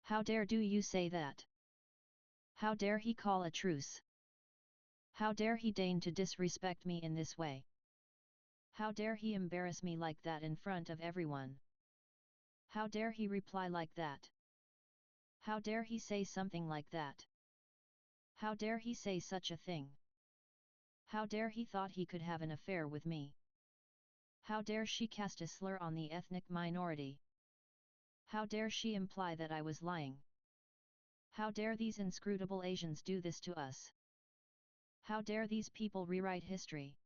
How dare do you say that? How dare he call a truce? How dare he deign to disrespect me in this way? How dare he embarrass me like that in front of everyone? How dare he reply like that? How dare he say something like that? How dare he say such a thing? How dare he thought he could have an affair with me? How dare she cast a slur on the ethnic minority? How dare she imply that I was lying? How dare these inscrutable Asians do this to us? How dare these people rewrite history?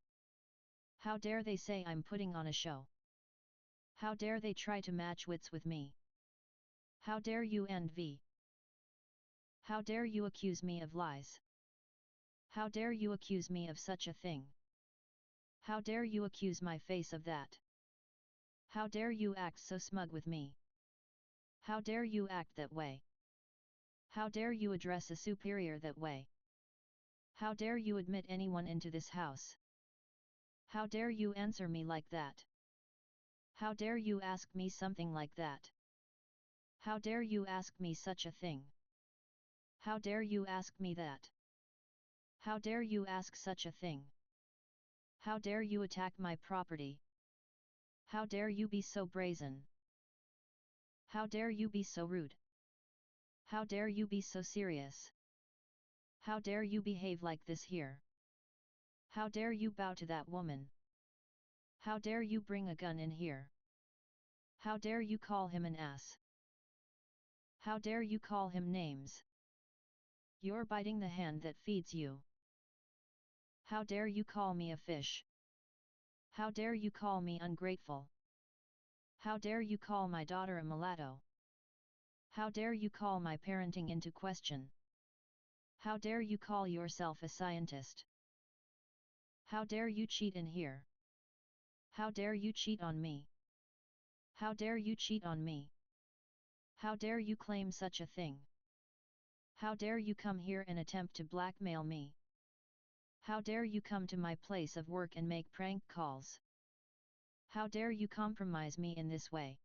How dare they say I'm putting on a show? How dare they try to match wits with me? How dare you envy? How dare you accuse me of lies? How dare you accuse me of such a thing? How dare you accuse my face of that? How dare you act so smug with me? How dare you act that way? How dare you address a superior that way? How dare you admit anyone into this house? How dare you answer me like that? How dare you ask me something like that? How dare you ask me such a thing? How dare you ask me that? How dare you ask such a thing? How dare you attack my property? How dare you be so brazen? How dare you be so rude? How dare you be so serious? How dare you behave like this here? How dare you bow to that woman? How dare you bring a gun in here? How dare you call him an ass? How dare you call him names? You're biting the hand that feeds you. How dare you call me a fish? How dare you call me ungrateful? How dare you call my daughter a mulatto? How dare you call my parenting into question? How dare you call yourself a scientist? How dare you cheat in here? How dare you cheat on me? How dare you cheat on me? How dare you claim such a thing? How dare you come here and attempt to blackmail me? How dare you come to my place of work and make prank calls? How dare you compromise me in this way?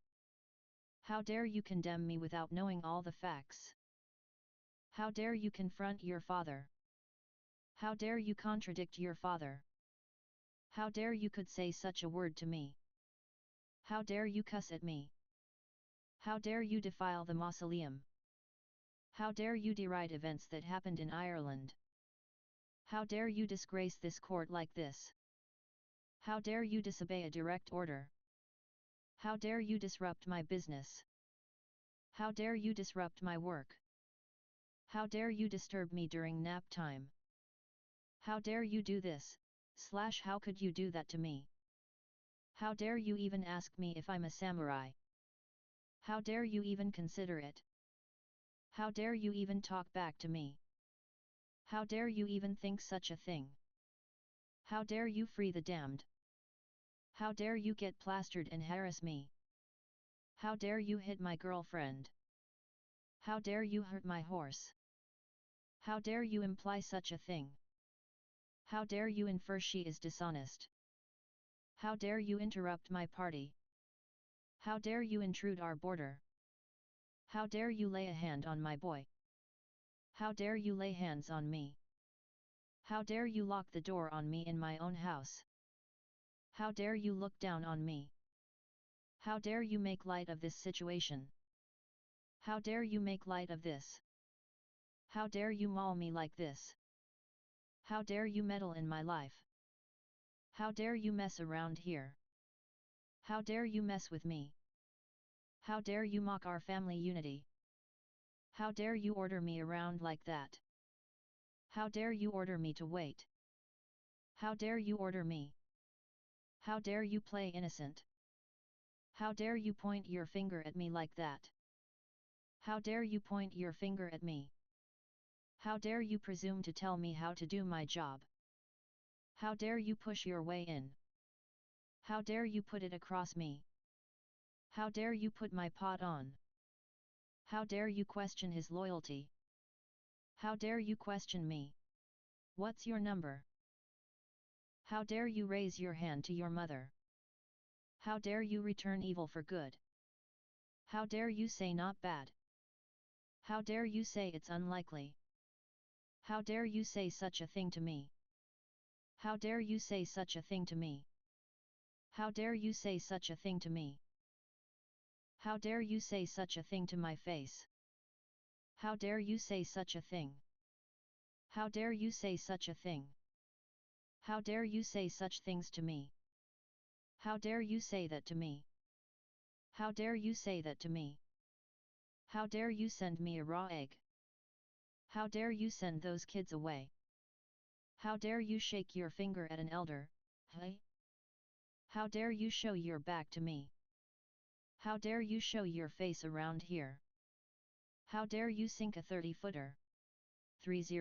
How dare you condemn me without knowing all the facts? How dare you confront your father? How dare you contradict your father? How dare you could say such a word to me? How dare you cuss at me? How dare you defile the mausoleum? How dare you deride events that happened in Ireland? How dare you disgrace this court like this? How dare you disobey a direct order? How dare you disrupt my business? How dare you disrupt my work? How dare you disturb me during nap time? How dare you do this, / how could you do that to me? How dare you even ask me if I'm a samurai? How dare you even consider it? How dare you even talk back to me? How dare you even think such a thing? How dare you free the damned? How dare you get plastered and harass me? How dare you hit my girlfriend? How dare you hurt my horse? How dare you imply such a thing? How dare you infer she is dishonest? How dare you interrupt my party? How dare you intrude our border? How dare you lay a hand on my boy? How dare you lay hands on me? How dare you lock the door on me in my own house? How dare you look down on me? How dare you make light of this situation? How dare you make light of this? How dare you maul me like this? How dare you meddle in my life? How dare you mess around here? How dare you mess with me? How dare you mock our family unity? How dare you order me around like that? How dare you order me to wait? How dare you order me? How dare you play innocent? How dare you point your finger at me like that? How dare you point your finger at me? How dare you presume to tell me how to do my job? How dare you push your way in? How dare you put it across me? How dare you put my pot on? How dare you question his loyalty? How dare you question me? What's your number? How dare you raise your hand to your mother? How dare you return evil for good? How dare you say not bad? How dare you say it's unlikely? How dare you say such a thing to me? How dare you say such a thing to me? How dare you say such a thing to me? How dare you say such a thing to my face? How dare you say such a thing? How dare you say such a thing? How dare you say such things to me? How dare you say that to me? How dare you say that to me? How dare you send me a raw egg? How dare you send those kids away? How dare you shake your finger at an elder, hey? How dare you show your back to me? How dare you show your face around here? How dare you sink a 30-footer? 30.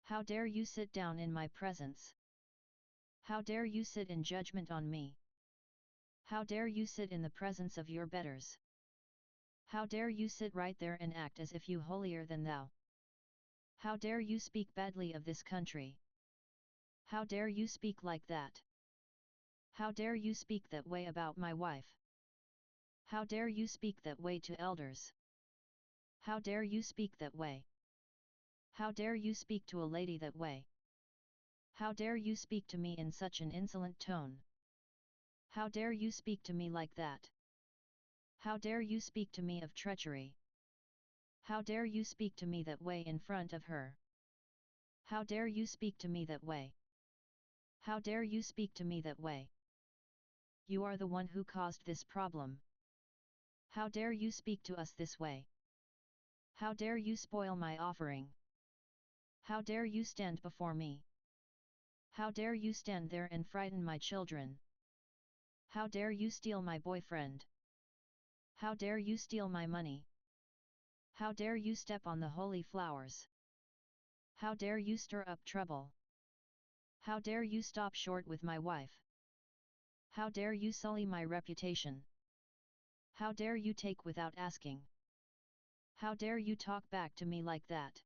How dare you sit down in my presence? How dare you sit in judgment on me? How dare you sit in the presence of your betters? How dare you sit right there and act as if you holier than thou? How dare you speak badly of this country? How dare you speak like that? How dare you speak that way about my wife? How dare you speak that way to elders? How dare you speak that way? How dare you speak to a lady that way? How dare you speak to me in such an insolent tone? How dare you speak to me like that? How dare you speak to me of treachery? How dare you speak to me that way in front of her? How dare you speak to me that way? How dare you speak to me that way? You are the one who caused this problem. How dare you speak to us this way? How dare you spoil my offering? How dare you stand before me? How dare you stand there and frighten my children? How dare you steal my boyfriend? How dare you steal my money? How dare you step on the holy flowers? How dare you stir up trouble? How dare you stop short with my wife? How dare you sully my reputation? How dare you take without asking? How dare you talk back to me like that?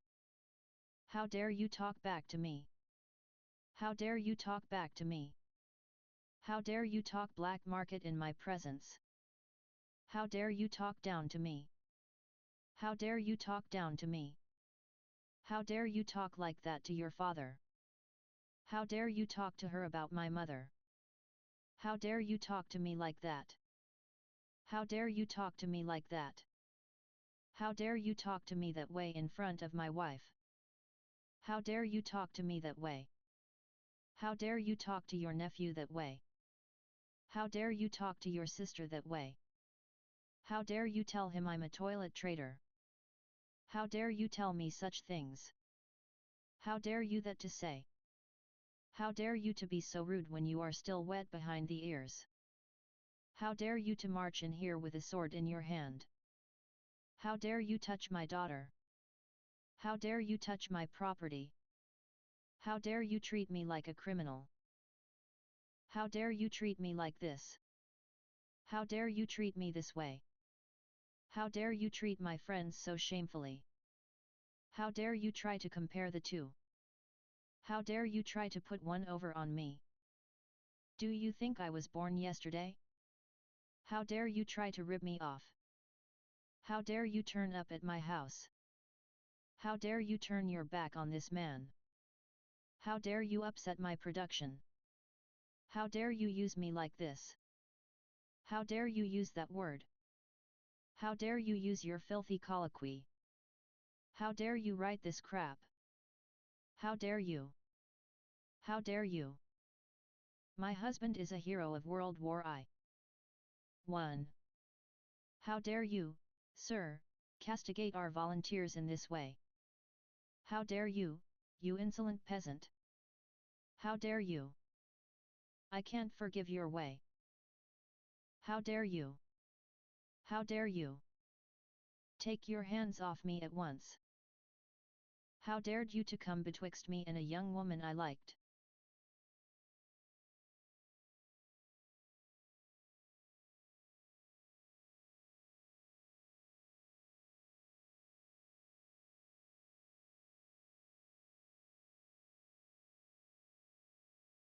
How dare you talk back to me? How dare you talk back to me? How dare you talk black market in my presence? How dare you talk down to me? How dare you talk down to me? How dare you talk like that to your father? How dare you talk to her about my mother? How dare you talk to me like that? How dare you talk to me like that? How dare you talk to me that way in front of my wife? How dare you talk to me that way? How dare you talk to your nephew that way? How dare you talk to your sister that way? How dare you tell him I'm a toilet traitor? How dare you tell me such things? How dare you that to say? How dare you to be so rude when you are still wet behind the ears? How dare you to march in here with a sword in your hand? How dare you touch my daughter? How dare you touch my property? How dare you treat me like a criminal? How dare you treat me like this? How dare you treat me this way? How dare you treat my friends so shamefully? How dare you try to compare the two? How dare you try to put one over on me? Do you think I was born yesterday? How dare you try to rip me off? How dare you turn up at my house? How dare you turn your back on this man? How dare you upset my production? How dare you use me like this? How dare you use that word? How dare you use your filthy colloquy? How dare you write this crap? How dare you? How dare you? My husband is a hero of World War I. How dare you, sir, castigate our volunteers in this way? How dare you, you insolent peasant? How dare you? I can't forgive your way. How dare you? How dare you? Take your hands off me at once. How dared you to come betwixt me and a young woman I liked?